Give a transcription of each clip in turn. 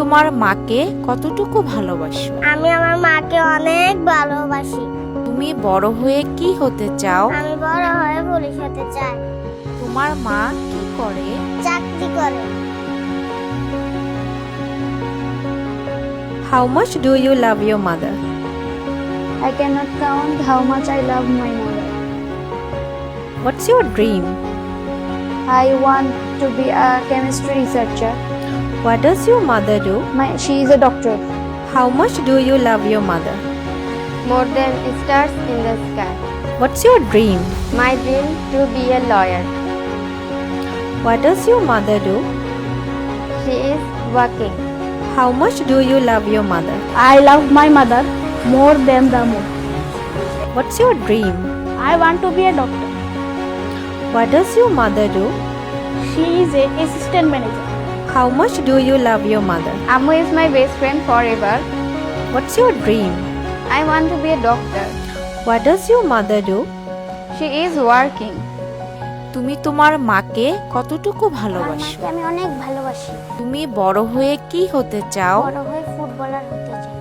তোমার মাকে কতটুকু ভালোবাসো? আমি আমার মাকে অনেক ভালোবাসি। তুমি বড় হয়ে কি হতে চাও? আমি বড় হয়ে পুলিশ হতে চাই। তোমার মা কি করে? চাকরি করে। How much do you love your mother? I cannot count how much I love my mother. What's your dream? I want to be a chemistry researcher. What does your mother do? She is a doctor. How much do you love your mother? More than stars in the sky. What's your dream? My dream to be a lawyer. What does your mother do? She is working. How much do you love your mother? I love my mother more than the moon. What's your dream? I want to be a doctor. What does your mother do? She is a assistant manager. How much do you love your mother? Ammu is my best friend forever. What's your dream? I want to be a doctor. What does your mother do? She is working. তুমি তোমার মাকে কতটুকু ভালোবাসো? মাকে আমি অনেক ভালোবাসি। তুমি বড় হয়ে কি হতে চাও? বড় হয়ে ফুটবলার হতে চাই।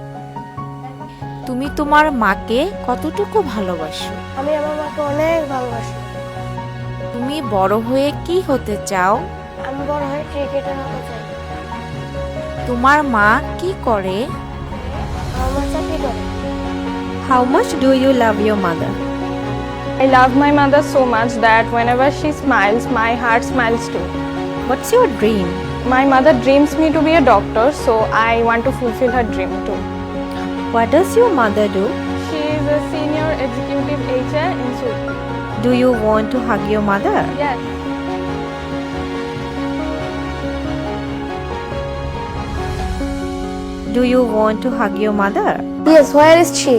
তুমি তোমার মাকে কতটুকু ভালোবাসো? আমি আমার মাকে অনেক ভালোবাসি। তুমি বড় হয়ে কি হতে চাও? আমি বড় হয়ে ক্রিকেটার হতে চাই। তোমার মা কি করে? আমার মা চাকরি করে। How much do you love your mother? I love my mother so much that whenever she smiles, my heart smiles too. What's your dream? My mother dreams me to be a doctor, so I want to fulfill her dream too. What does your mother do? She is a senior executive HR in Surti. Do you want to hug your mother? Yes. Do you want to hug your mother? Yes, where is she?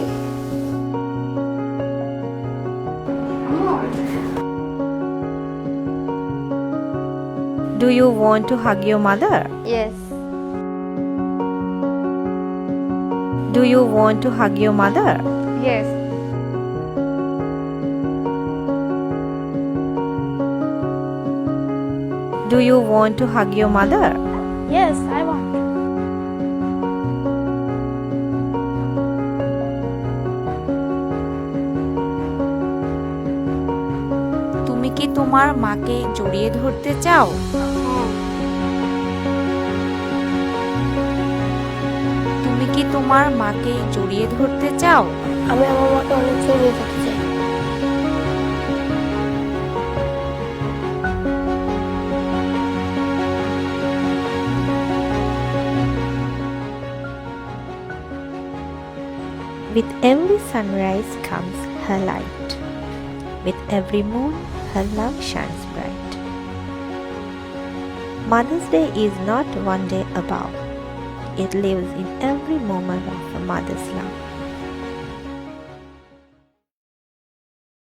Do you want to hug your mother? Yes. Do you want to hug your mother? Yes. Do you want to hug your mother? Yes, I want. তুমি কি তোমার মাকে জড়িয়ে ধরতে চাও? তুমি কি তোমার মাকে জড়িয়ে ধরতে চাও? আমি আমার মাকে অনেক জড়িয়ে ধরতে চাই। With every sunrise comes her light. With every moon, her love shines bright. Mother's Day is not one day above. It lives in every moment of a mother's love.